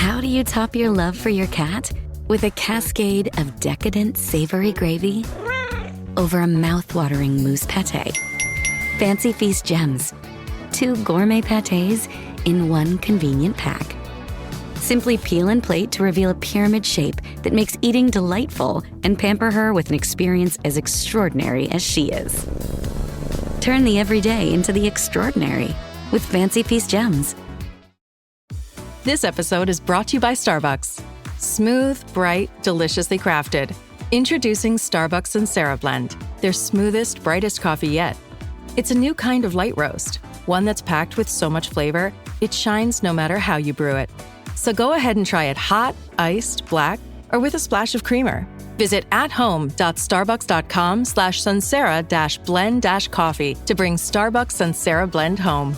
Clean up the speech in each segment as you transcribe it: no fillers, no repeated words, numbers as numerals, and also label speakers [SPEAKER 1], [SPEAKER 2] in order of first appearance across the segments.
[SPEAKER 1] How do you top your love for your cat? With a cascade of decadent savory gravy over a mouth-watering mousse pate. Fancy Feast gems. 2 gourmet pâtés in 1 convenient pack. Simply peel and plate to reveal a pyramid shape that makes eating delightful and pamper her with an experience as extraordinary as she is. Turn the everyday into the extraordinary with Fancy Feast gems.
[SPEAKER 2] This episode is brought to you by Starbucks. Smooth, bright, deliciously crafted. Introducing Starbucks Sansera Blend, their smoothest, brightest coffee yet. It's a new kind of light roast, one that's packed with so much flavor, it shines no matter how you brew it. So go ahead and try it hot, iced, black, or with a splash of creamer. Visit athome.starbucks.com/Sansera-blend-coffee to bring Starbucks Sansera Blend home.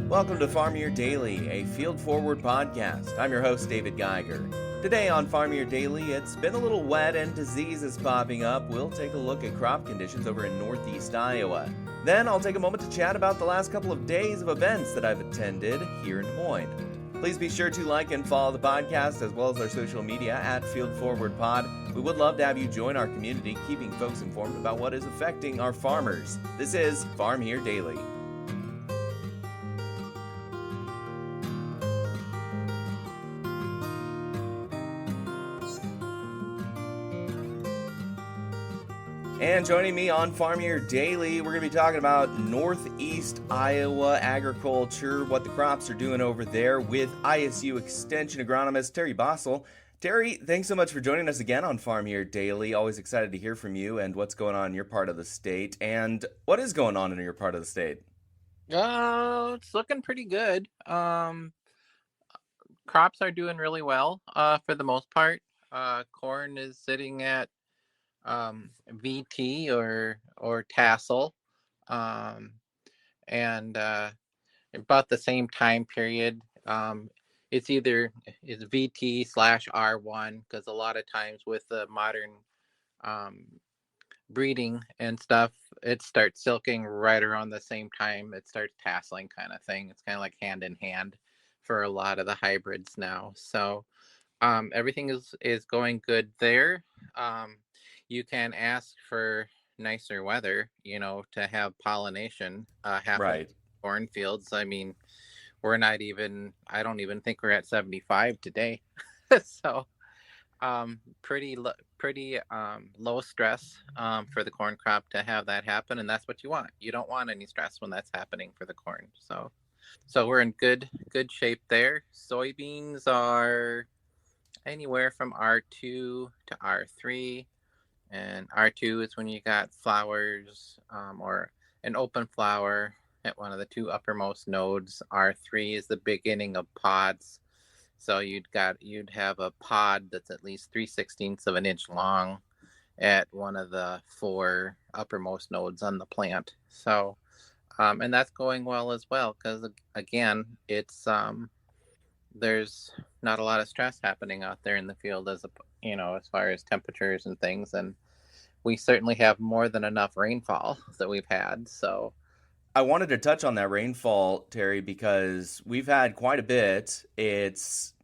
[SPEAKER 3] Welcome to Farm Year Daily, a field-forward podcast. I'm your host, David Geiger. Today on Farm Year Daily, it's been a little wet and disease is popping up. We'll take a look at crop conditions over in northeast Iowa. Then I'll take a moment to chat about the last couple of days of events that I've attended here in Des Moines. Please be sure to like and follow the podcast as well as our social media at FieldForwardPod. We would love to have you join our community, keeping folks informed about what is affecting our farmers. This is Farm Year Daily. And joining me on Farm Year Daily, we're going to be talking about Northeast Iowa agriculture, what the crops are doing over there with ISU Extension agronomist Terry Basol. Terry, thanks so much for joining us again on Farm Year Daily. Always excited to hear from you and what's going on in your part of the state. And what is going on in your part of the state?
[SPEAKER 4] It's looking pretty good. Crops are doing really well for the most part. Corn is sitting at VT or tassel, and about the same time period. It's VT/R1 because a lot of times with the modern breeding and stuff, it starts silking right around the same time it starts tasseling, kind of thing. It's kind of like hand in hand for a lot of the hybrids now. So everything is going good there. You can ask for nicer weather, to have pollination happen in cornfields. I mean, I don't even think we're at 75 today. So pretty low stress for the corn crop to have that happen. And that's what you want. You don't want any stress when that's happening for the corn. So we're in good shape there. Soybeans are anywhere from R2 to R3. And R2 is when you got flowers or an open flower at one of the 2 uppermost nodes. R3 is the beginning of pods. So you'd have a pod that's at least 3/16 of an inch long at one of the 4 uppermost nodes on the plant. So, and that's going well as well because again, it's there's not a lot of stress happening out there in the field as far as temperatures and things, and we certainly have more than enough rainfall that we've had. So
[SPEAKER 3] I wanted to touch on that rainfall, Terry, because we've had quite a bit. It's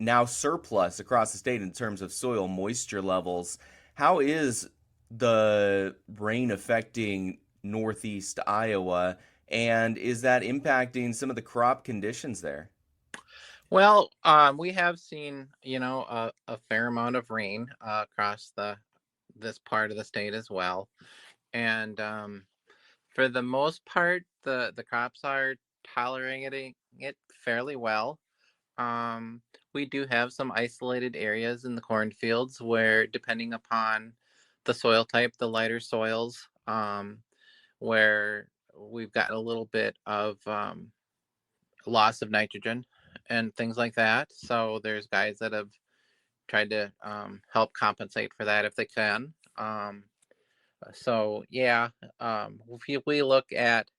[SPEAKER 3] now surplus across the state in terms of soil moisture levels. How is the rain affecting northeast Iowa, and is that impacting some of the crop conditions there?
[SPEAKER 4] Well, we have seen, a fair amount of rain across this part of the state as well. And for the most part, the crops are tolerating it fairly well. We do have some isolated areas in the cornfields where, depending upon the soil type, the lighter soils, where we've got a little bit of loss of nitrogen and things like that. So there's guys that have tried to help compensate for that if they can. If we look at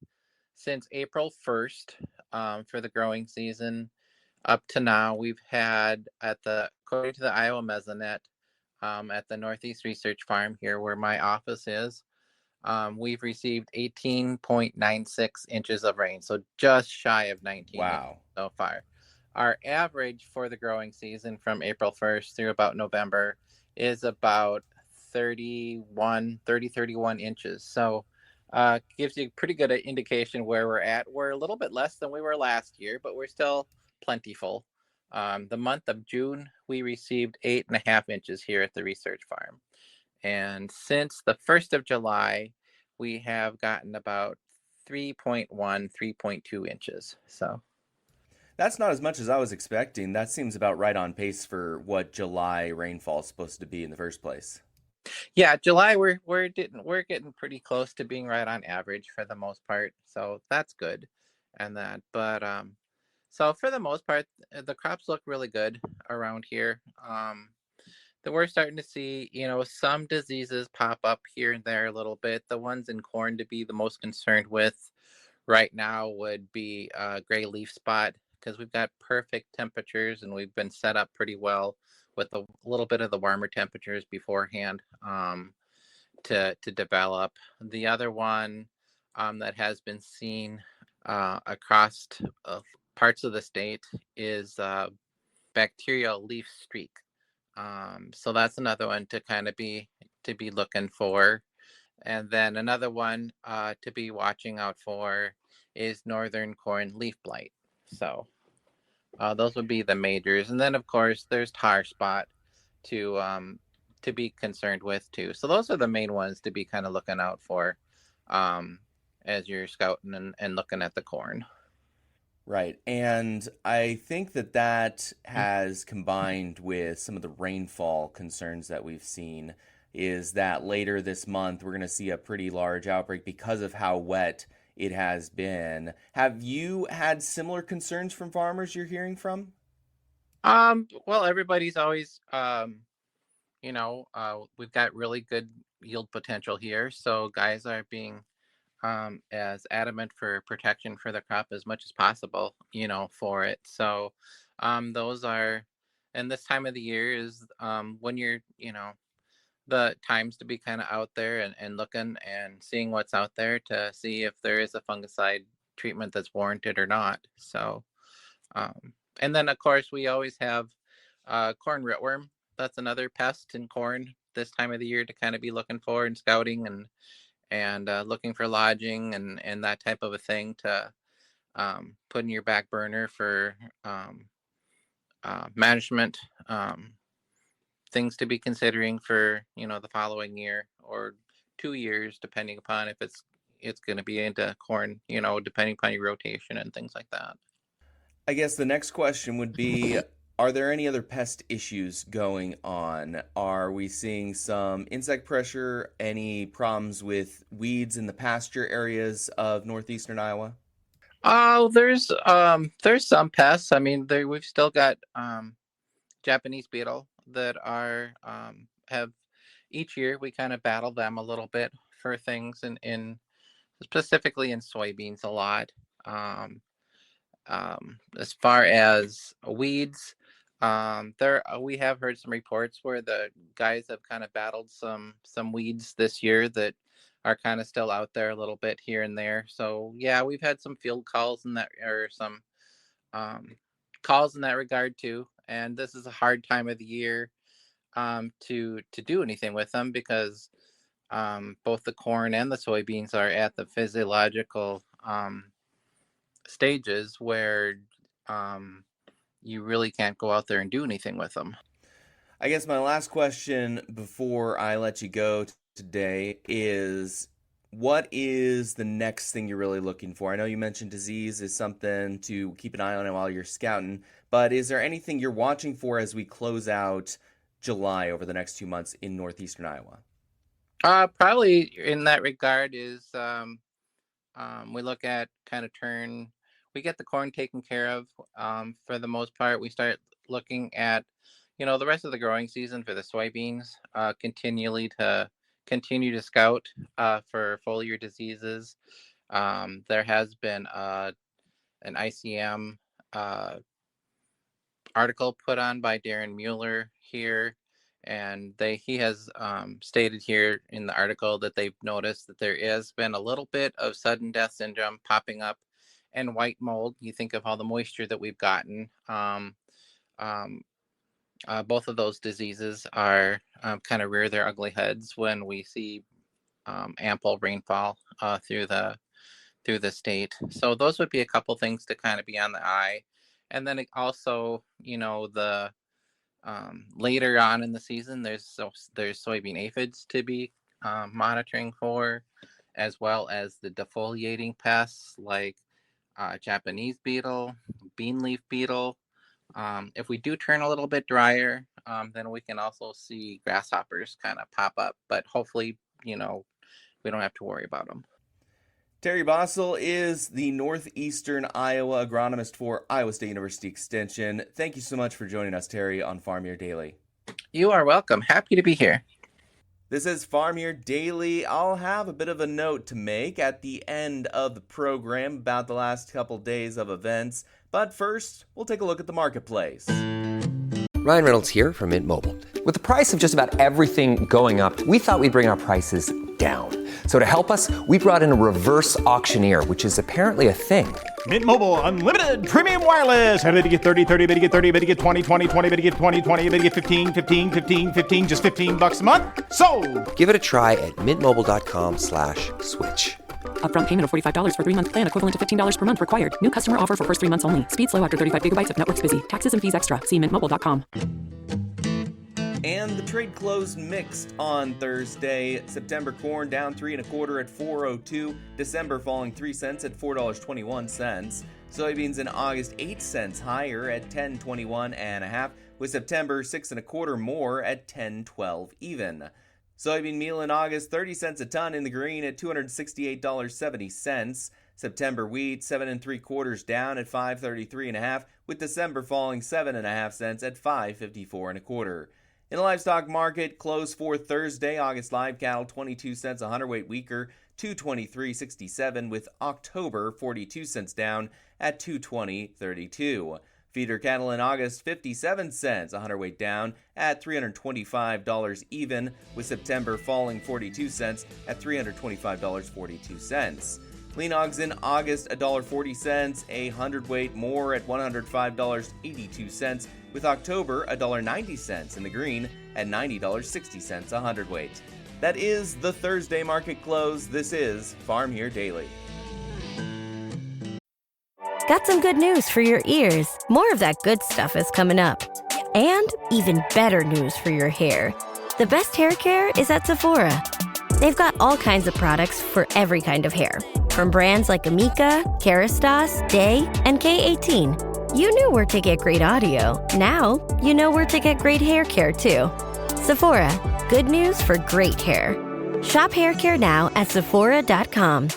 [SPEAKER 4] since April 1st for the growing season up to now, we've had according to the Iowa Mesonet at the Northeast Research Farm here where my office is, we've received 18.96 inches of rain, so just shy of 19 inches
[SPEAKER 3] Wow.
[SPEAKER 4] so far. Our average for the growing season from April 1st through about November is about 31 inches. So gives you a pretty good indication where we're at. We're a little bit less than we were last year, but we're still plentiful. The month of June, we received 8.5 inches here at the research farm. And since the 1st of July, we have gotten about 3.1, 3.2 inches. So
[SPEAKER 3] That's not as much as I was expecting. That seems about right on pace for what July rainfall is supposed to be in the first place.
[SPEAKER 4] yeah, July we're getting pretty close to being right on average for the most part. So that's good. And that, but so for the most part, the crops look really good around here. That we're starting to see, some diseases pop up here and there a little bit. The ones in corn to be the most concerned with right now would be gray leaf spot, because we've got perfect temperatures and we've been set up pretty well with a little bit of the warmer temperatures beforehand to develop. The other one that has been seen across parts of the state is bacterial leaf streak. So that's another one to kind of be looking for. And then another one to be watching out for is northern corn leaf blight. So those would be the majors. And then of course there's tar spot to be concerned with too. So those are the main ones to be kind of looking out for as you're scouting and looking at the corn.
[SPEAKER 3] Right. And I think that that has combined with some of the rainfall concerns that we've seen, is that later this month we're going to see a pretty large outbreak because of how wet it has been. Have you had similar concerns from farmers you're hearing from?
[SPEAKER 4] Well, everybody's always we've got really good yield potential here, so guys are being as adamant for protection for the crop as much as possible, for it. So those are, and this time of the year is when you're, the times to be kind of out there and looking and seeing what's out there to see if there is a fungicide treatment that's warranted or not. So, and then of course we always have corn rootworm. That's another pest in corn this time of the year to kind of be looking for and scouting and looking for lodging and that type of a thing to put in your back burner for management, things to be considering for the following year or 2 years, depending upon if it's going to be into corn, depending upon your rotation and things like that.
[SPEAKER 3] I guess the next question would be, are there any other pest issues going on? Are we seeing some insect pressure, any problems with weeds in the pasture areas of northeastern Iowa?
[SPEAKER 4] Oh, there's some pests. I mean, we've still got Japanese beetle that are have each year we kind of battle them a little bit for things in specifically in soybeans a lot. Um, as far as weeds, there we have heard some reports where the guys have kind of battled some weeds this year that are kind of still out there a little bit here and there. So yeah, we've had some field calls in that, or some um, calls in that regard too. And this is a hard time of the year to do anything with them, because both the corn and the soybeans are at the physiological stages where um, you really can't go out there and do anything with them.
[SPEAKER 3] I guess my last question before I let you go today is, what is the next thing you're really looking for? I know you mentioned disease is something to keep an eye on while you're scouting, but is there anything you're watching for as we close out July over the next 2 months in northeastern Iowa?
[SPEAKER 4] Probably in that regard is we look at kind of we get the corn taken care of for the most part. We start looking at, the rest of the growing season for the soybeans, continue to scout for foliar diseases. There has been an ICM uh, article put on by Darren Mueller here, And he has stated here in the article that they've noticed that there has been a little bit of sudden death syndrome popping up, and white mold. You think of all the moisture that we've gotten. Both of those diseases are kind of rear their ugly heads when we see ample rainfall through the state. So those would be a couple things to kind of be on the eye. And then also, the later on in the season, there's soybean aphids to be monitoring for, as well as the defoliating pests like Japanese beetle, bean leaf beetle. If we do turn a little bit drier, then we can also see grasshoppers kind of pop up, but hopefully, we don't have to worry about them.
[SPEAKER 3] Terry Basol is the Northeastern Iowa agronomist for Iowa State University Extension. Thank you so much for joining us, Terry, on Farm Year Daily.
[SPEAKER 4] You are welcome. Happy to be here.
[SPEAKER 3] This is Farm Year Daily. I'll have a bit of a note to make at the end of the program about the last couple days of events. But first, we'll take a look at the marketplace.
[SPEAKER 5] Ryan Reynolds here from Mint Mobile. With the price of just about everything going up, we thought we'd bring our prices down. So to help us, we brought in a reverse auctioneer, which is apparently a thing.
[SPEAKER 6] Mint Mobile Unlimited Premium Wireless. How to get 30, 30, bit to get 30, bit to get 20, 20, 20, bit to get 20, 20, bit to get 15, 15, 15, 15, just $15 a month? Sold!
[SPEAKER 5] Give it a try at mintmobile.com/switch.
[SPEAKER 7] Upfront payment of $45 for 3-month plan, equivalent to $15 per month required. New customer offer for first 3 months only. Speed slow after 35 gigabytes if network's busy. Taxes and fees extra. See mintmobile.com.
[SPEAKER 3] And the trade closed mixed on Thursday. September corn down 3 1/4 at $4.02. December falling 3 cents at $4.21. Soybeans in August 8 cents higher at $10.21.5, with September 6 1/4 more at $10.12 even. Soybean meal in August 30 cents a ton in the green at $268.70. September wheat 7 3/4 down at $5.33.5, with December falling 7.5 cents at $5.54 1/4. In the livestock market, close for Thursday, August live cattle 22 cents a hundredweight weaker, $223.67, with October 42 cents down at $220.32. Feeder cattle in August 57 cents a hundredweight down at $325 even, with September falling 42 cents at $325.42. Lean hogs in August $1.40 a hundredweight more at $105.82, with October $1.90 in the green at $90.60 a hundredweight. That is the Thursday market close. This is Farm Here Daily.
[SPEAKER 8] Got some good news for your ears. More of that good stuff is coming up. And even better news for your hair. The best hair care is at Sephora. They've got all kinds of products for every kind of hair. From brands like Amika, Kerastase, Day, and K18. You knew where to get great audio. Now, you know where to get great hair care too. Sephora, good news for great hair. Shop hair care now at Sephora.com.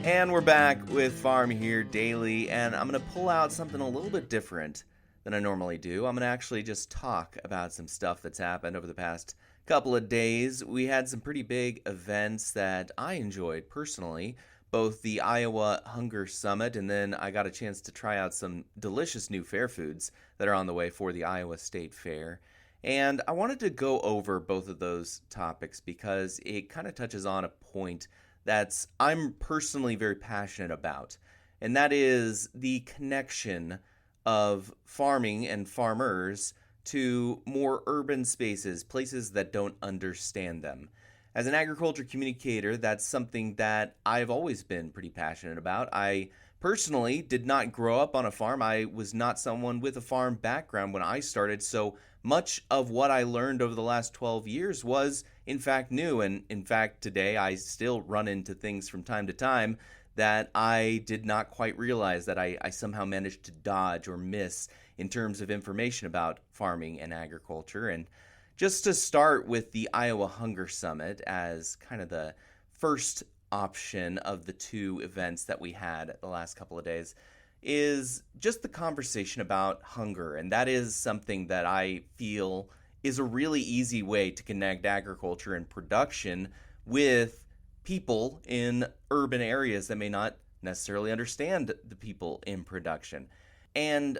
[SPEAKER 3] And we're back with Farm Here Daily, and I'm going to pull out something a little bit different than I normally do. I'm going to actually just talk about some stuff that's happened over the past couple of days. We had some pretty big events that I enjoyed personally, both the Iowa Hunger Summit, and then I got a chance to try out some delicious new fair foods that are on the way for the Iowa State Fair. And I wanted to go over both of those topics because it kind of touches on a point that's I'm personally very passionate about, and that is the connection of farming and farmers to more urban spaces, places that don't understand them. As an agriculture communicator, that's something that I've always been pretty passionate about. I personally did not grow up on a farm. I was not someone with a farm background when I started, so much of what I learned over the last 12 years was, in fact, new. And in fact, today I still run into things from time to time that I did not quite realize that I somehow managed to dodge or miss in terms of information about farming and agriculture. And just to start with the Iowa Hunger Summit as kind of the first option of the two events that we had the last couple of days, is just the conversation about hunger. And that is something that I feel is a really easy way to connect agriculture and production with people in urban areas that may not necessarily understand the people in production. And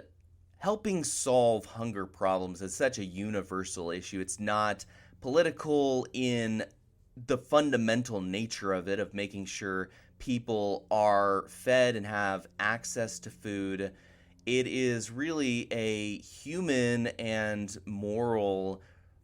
[SPEAKER 3] helping solve hunger problems is such a universal issue. It's not political in the fundamental nature of it, of making sure people are fed and have access to food. It is really a human and moral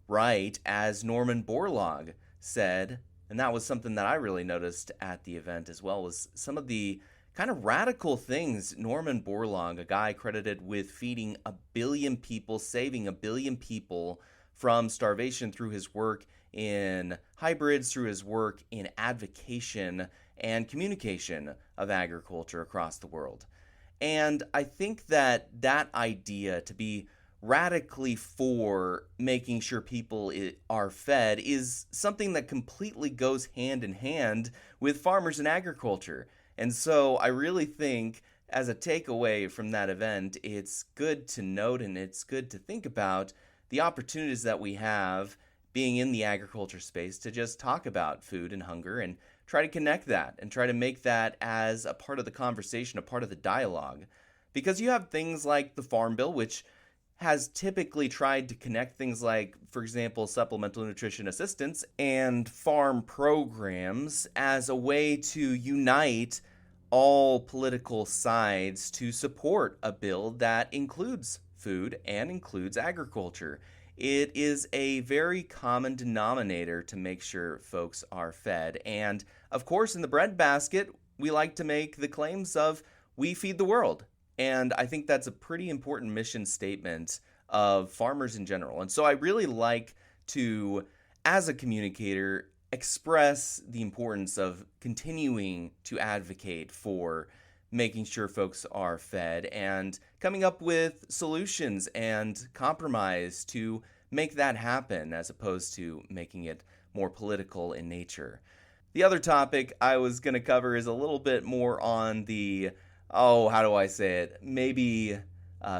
[SPEAKER 3] right, as Norman Borlaug said. And that was something that I really noticed at the event as well, was some of the kind of radical things Norman Borlaug, a guy credited with feeding 1 billion people, saving 1 billion people from starvation through his work in hybrids, through his work in advocation and communication of agriculture across the world. And I think that that idea to be radically for making sure people are fed is something that completely goes hand in hand with farmers and agriculture. And so I really think, as a takeaway from that event, it's good to note and it's good to think about the opportunities that we have being in the agriculture space to just talk about food and hunger and try to connect that and try to make that as a part of the conversation, a part of the dialogue. Because you have things like the Farm Bill, which has typically tried to connect things like, for example, supplemental nutrition assistance and farm programs as a way to unite all political sides to support a bill that includes food and includes agriculture. It is a very common denominator to make sure folks are fed. And of course, in the breadbasket, we like to make the claims of we feed the world. And I think that's a pretty important mission statement of farmers in general. And so I really like to, as a communicator, express the importance of continuing to advocate for making sure folks are fed and coming up with solutions and compromise to make that happen, as opposed to making it more political in nature. The other topic I was going to cover is a little bit more on the, how do I say it? Maybe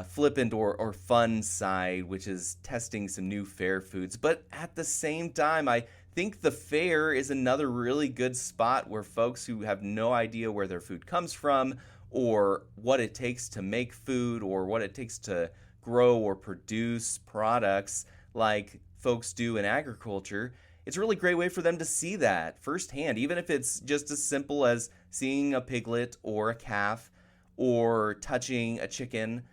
[SPEAKER 3] flippant or fun side, which is testing some new fair foods. But at the same time, I think the fair is another really good spot where folks who have no idea where their food comes from or what it takes to make food or what it takes to grow or produce products like folks do in agriculture, it's a really great way for them to see that firsthand, even if it's just as simple as seeing a piglet or a calf or touching a chicken.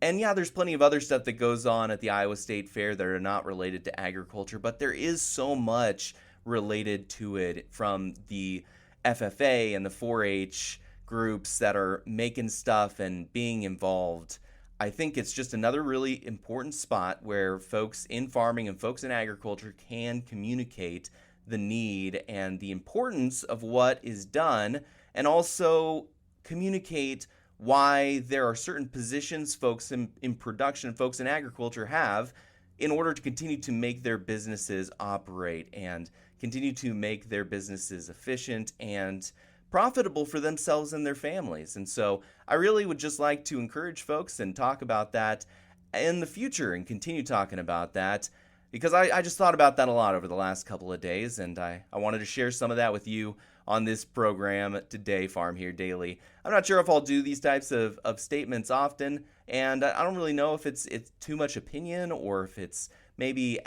[SPEAKER 3] And yeah, there's plenty of other stuff that goes on at the Iowa State Fair that are not related to agriculture, but there is so much related to it from the FFA and the 4-H groups that are making stuff and being involved. I think it's just another really important spot where folks in farming and folks in agriculture can communicate the need and the importance of what is done, and also communicate why there are certain positions folks in production, folks in agriculture have in order to continue to make their businesses operate and continue to make their businesses efficient and profitable for themselves and their families. And so I really would just like to encourage folks and talk about that in the future and continue talking about that, because I just thought about that a lot over the last couple of days, and I wanted to share some of that with you on this program today, Farm Here Daily. I'm not sure if I'll do these types of statements often, and I don't really know if it's too much opinion or if it's maybe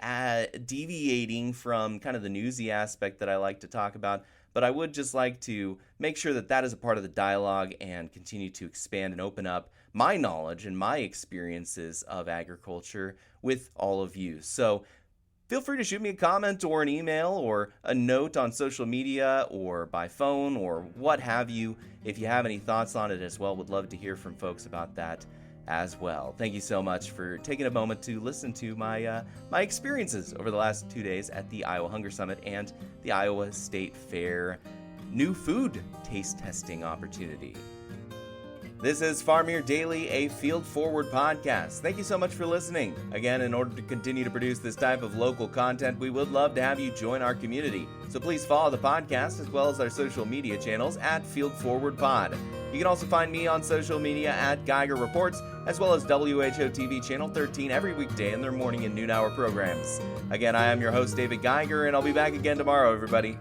[SPEAKER 3] deviating from kind of the newsy aspect that I like to talk about. But I would just like to make sure that that is a part of the dialogue and continue to expand and open up my knowledge and my experiences of agriculture with all of you. So feel free to shoot me a comment or an email or a note on social media or by phone or what have you. If you have any thoughts on it as well, would love to hear from folks about that as well. Thank you so much for taking a moment to listen to my experiences over the last 2 days at the Iowa Hunger Summit and the Iowa State Fair new food taste testing opportunity. This is Farm Here Daily, a Field Forward podcast. Thank you so much for listening. Again, in order to continue to produce this type of local content, we would love to have you join our community. So please follow the podcast as well as our social media channels at Field Forward Pod. You can also find me on social media at Geiger Reports, as well as WHO TV Channel 13 every weekday in their morning and noon hour programs. Again, I am your host, David Geiger, and I'll be back again tomorrow, everybody.